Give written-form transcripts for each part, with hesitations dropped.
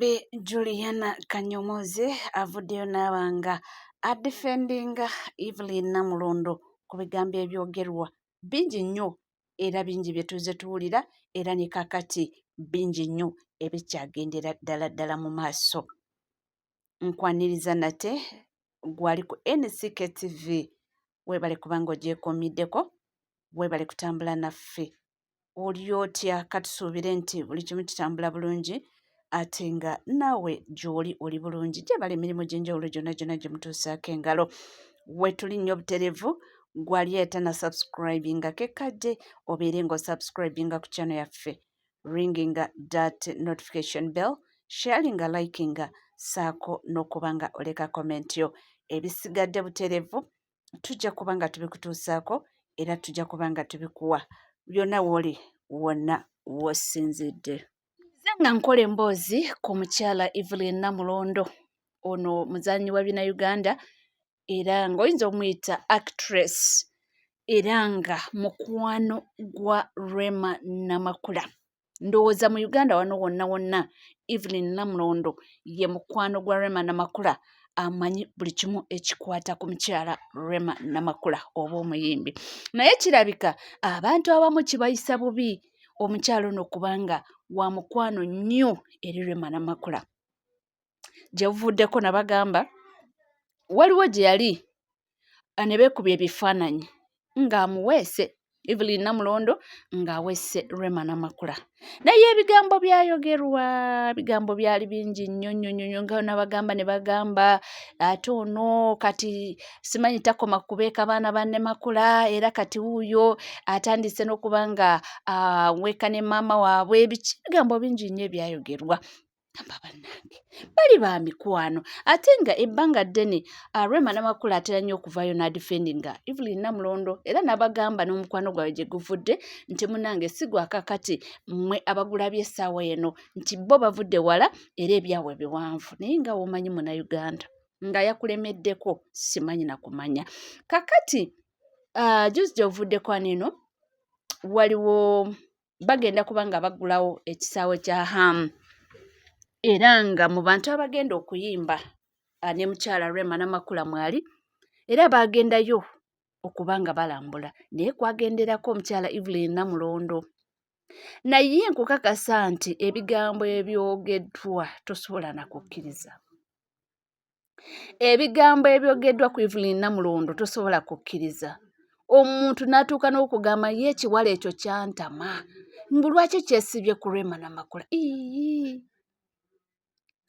Omuyimbi Juliana Kanyomozi avuddeyo n'abanga adefendinga Evelyn Namulondo ku bigambo ebyogerwa bingi nnyo era bingi bye tuze tuwulira era ne kakati bingi nnyo ebikyagendera ddala mu maaso. Nkwaniriza nate gwali ku NCK TV weebale kubanga ogyekomiddeko, weebale kutambula naffe. Oli otya? Katusuubire nti buli kimu kitambula bulungi ate nga naawe gy'oli oli bulungi. Gyebala emirimu gy'enjawulo gyonna gye mutuusaako engalo. Weetuli nnyo butereevu gwali etana subscribinga kekadde obeere ng'osubscribinga ku channel yaffe, ringinga that notification bell, sharinga, likinga saako n'okubanga oleka comment yo. Ebisigadde butereevu tujja kuba nga tubikutuusaako era tujja kuba nga tubikuwa byonna wooli wonna w'osinzidde. Nga nkola emboozi ku mukyala Evelyn Namulondo, ono muzannyi wa Bannayuganda era ng'oyinza omuyita actress era nga mukwano gwa Rema Namakula. Ndowooza mu Uganda wano wonna Evelyn Namulondo ye mukwano gwa Rema Namakula, amanyi buli kimu ekikwata ku mukyala Rema Namakula oba omuyimbi. Naye kirabika abantu abamu kibayisa bubi omukyala ono kubanga wa mukwano nnyo eri Rema Namakula. Gye buvuddeko nabagamba waliwo gye yali ne beekubya ebifaananyi ng'amuweese Evelyn Namulondo ng'aweese Rema Namakula. Naye ebigambo byayogerwa, ebigambo byali bingi nnyo nga nabagamba ne bagamba ate ono kati simanyi takoma kubeeka baana ba Namakula era kati wuuyo atandise n'okuba nga weeka ne maama waabwe. Ebigambo bingi nnyo ebyayogerwa. Gamba bannange bali ba mikwano ate nga ebbanga ddene Rema Namakula atera nnyo okuvaayo n'adefendinga Evelyn Namulondo era n'abagamba n'omukwano gwabwe gye guvudde nti munnange si gwa kakati mmwe abagulabye essaawa eno nti bo bavudde wala era ebyabwe biwanvu. Naye nga womanyi Munnayuganda nga yakulemeddeko simanyi na kumanya. Kakati juzi gye buvuddeko eno waliwo bagenda kuba nga baggulawo ekisaawe kya Hamu era nga mu bantu abagenda okuyimba ne mukyala Rema Namakula mwali era bagendayo okuba nga balambula naye kwagenderako omukyala Evelyn Namulondo. Naye nkukakasa nti ebigambo ebyogeddwa tosobola na kukkiriza. Ebigambo ebyogeddwa ku Evelyn Namulondo tosobola kukkiriza. Omuntu n'atuuka n'okugamba ye ekiwala ekyo kyantama mbu lwaki kyesibye ku Rema Namakula.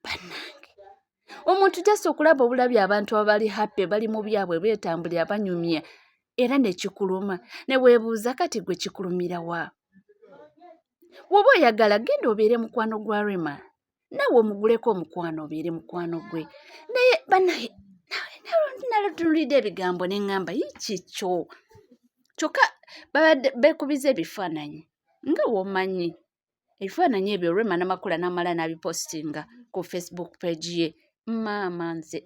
Bannange omuntu jasa okulaba obulabi abantu abali happy bali mu byabwe beetambulira banyumya era ne kikuluma ne weebuuza kati gwe kikulumira wa? Woba oyagala genda obeere mukwano gwa Rema naawe omuguleko omukwano obeere mukwano gwe. Naye bannange nalutulidde ebigambo ne ŋŋamba kikyo kyokka babadde beekubiza ebifaananyi nga womanyi ebifaananyi ebyo Rema Namakula n'amala n'abipostinga ku Facebook page ye. Maama nze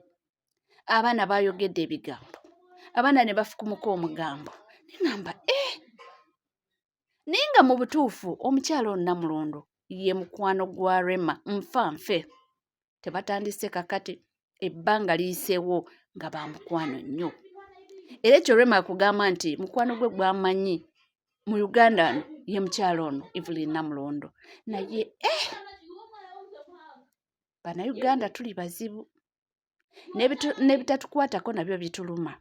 abaana baayogedde ebigambo abaana ne bafukumuka omugambo neŋŋamba naye nga mu butuufu omukyala ono Namulondo ye mukwano gwa Rema nfe tebatandise kakati ebbanga liyiseewo nga ba mukwano nnyo era ekyo Rema akugamba nti mukwano gwe gw'amanyi mu Uganda ye mukyala ono Evelyn Namulondo. Naye Bannayuganda tuli bazibu n'ebitatukwatako nabyo bituluma,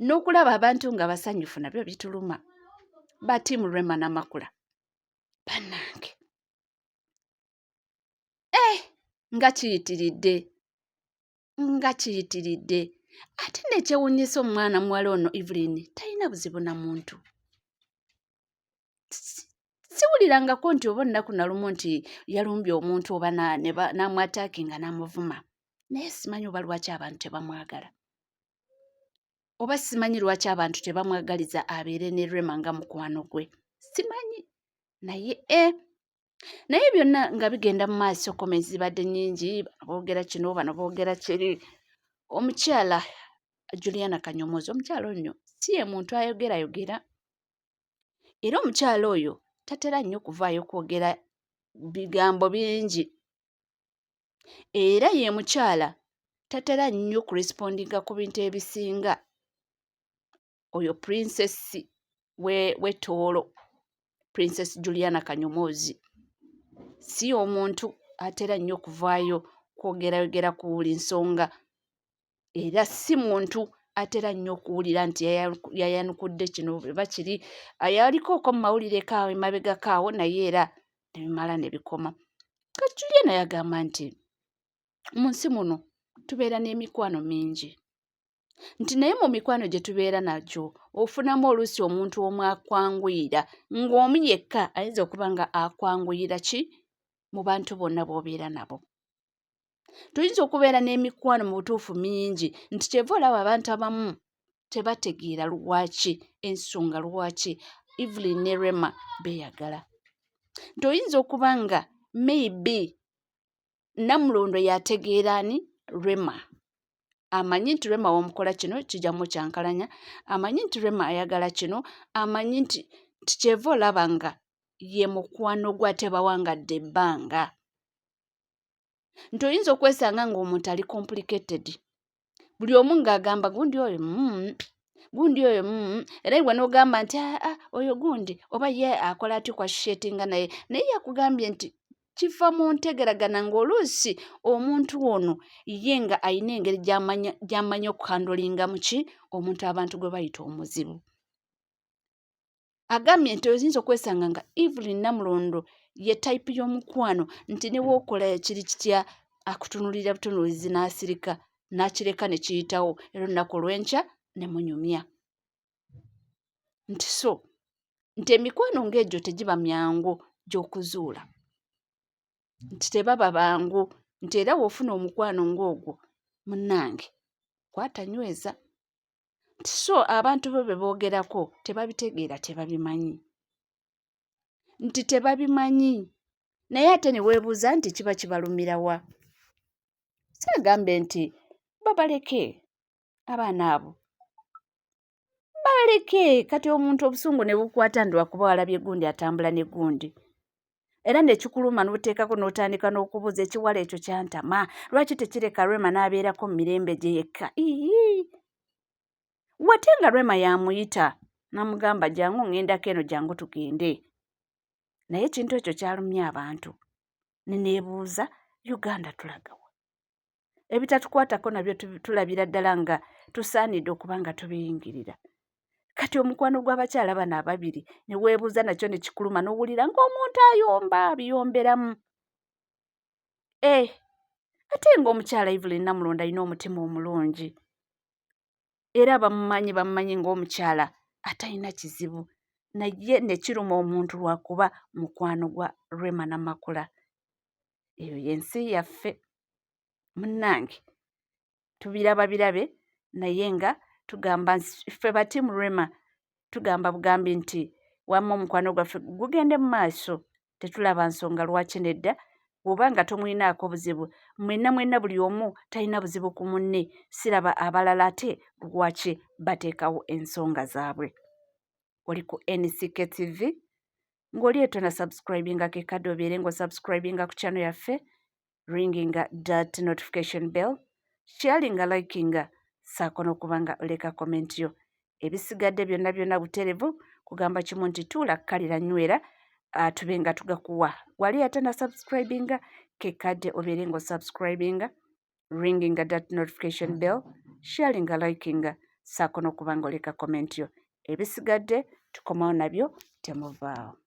n'okulaba abantu nga basanyufu nabyo bituluma. Batiimu Rema Namakula bannange nga kiyitiridde ate nekyewuunyisa omwana muwala ono Evelyn talina buzibu na muntu. Siwulirangako nti oba nnaku nalumu nti yalumbye omuntu oba n'amwataakinga n'amuvuma. Naye simanyi oba lwaki abantu tebamwagala oba simanyi lwaki abantu tebamwagaliza abeere ne Rema nga mukwano gwe simanyi. Naye byonna nga bigenda mu maaso, comments zibadde nnyingi, bano boogera kino bano boogera kiri. Omukyala Juliana Kanyomozi omukyala onyo si ye muntu ayogerayogera era omukyala oyo tatera nnyo kuvaayo kwogera bigambo bingi era ye mukyala tatera nnyo kurespondinga ku bintu ebisinga. Oyo princess w'Etooro, Princess Juliana Kanyomozi, si omuntu atera nnyo okuvaayo kwogerayogera ku buli nsonga, era si muntu atera nnyo okuwulira nti yayanukudde kino eba kiri ayaliko mu mawulire kaawe mabega kaawo, naye era ne bimala ne bikoma. Kati Juliana yagamba nti mu nsi muno tubeera n'emikwano mingi, nti naye mu mikwano gye tubeera nagyo ofunamu oluusi omuntu omu akwanguyira, ng'omu yekka ayinza okuba nga akwanguyira ki mu bantu bonna b'obeera nabo. Tuyinza okubeera n'emikwano mu butuufu mingi, nti kyeva olaba abantu abamu tebategeera lwaki, ensonga lwaki Evelyn ne Rema beeyagala. Nti oyinza okuba nga maybe Namulondo yategeera ani Rema, amanyi nti Rema w'omukola kino kijjamu kyankalanya, amanyi nti Rema ayagala kino, amanyi nti kyeva olaba nga ye mukwano gwa tebawangadde ebbanga. Nti oyinza okwesanga ng'omuntu ali complicated, buli omu ng'agamba gundi oyo gundi oyo era iwe n'ogamba nti oyo gundi oba ye akola atyo kwa shetinga naye yakugambye nti kiva mu ntegeragana ng'oluusi omuntu ono ye nga ayina engeri gy'amanyi okuhandolinga muki omuntu abantu gwe bayita omuzibu. Agambye nti oyinza okwesanga nga Evelyn Namulondo ye type y'omukwano nti ne wookola kiri kitya akutunulira butunulizi n'asirika n'akireka ne kiyitawo era olunaku olw'enkya ne munyumya. Nti emikwano ng'egyo tegiba myangu gy'okuzuula, nti tebaba bangu, nti era w'ofuna omukwano ng'ogwo munnange kwatanyweza. Nti abantu bo be boogerako tebabitegeera, tebabimanyi, nti tebabimanyi, naye ate ne weebuuza nti kiba kibalumira wa? Saagambe nti babaleke abaana abo, babaleke. Kati omuntu obusungu ne bukwata ndi wakuba walabye gundi atambula ne gundi, era nekikuluma n'oteekako n'otandika n'okubuuza ekiwala ekyo kyantama, lwaki tekireka Rema n'abeerako mu mirembe gye yekka? Wate nga Rema yamuyita n'amugamba jangu ŋŋendako eno, jangu tugende, naye ekintu ekyo kyalumya abantu. Neneebuuza Uganda tulaga wa? Ebitatukwatako nabyo tulabira ddala nga tusaanidde okuba nga tubiyingirira. Kati omukwano gw'abakyala bano ababiri ne weebuuza nakyo ne kikuluma n'owulira ng'omuntu ayomba abiyomberamu. Ate ng'omukyala Evelyn Namulondo alina omutima omulungi era bamumanyi ng'omukyala atalina kizibu, naye ne kiruma omuntu lwakuba mukwano gwa Rema Namakula. Eyo y'ensi yaffe munnange, tubiraba birabe, naye nga tugamba ffe batiimu Rema tugamba bugambi nti wamma omukwano gwaffe gugende mu maaso, tetulaba nsonga lwaki nedda. Bw'oba nga tomwinaako buzibu, mwenna buli omu talina buzibu ku munne, siraba abalala ate lwaki bateekawo ensonga zaabwe. Oli ku NCK TV, ng'oli etona subscribinga kekadde obeere ng'osubscribinga ku channel yaffe, ringinga that notification bell, sharinga, likinga, saako n'okuba nga oleka comment yo. Ebisigadde byonna buterevu, kugamba kimu nti tuula kkalira nywera, tube nga tugakuwa. Wali atana subscribinga kekadde obeere ng'osubscribinga, ringinga that notification bell, sharinga, likinga, saako n'okuba nga oleka comment yo. Ebisigadde tukomawo nabyo temuvaawo.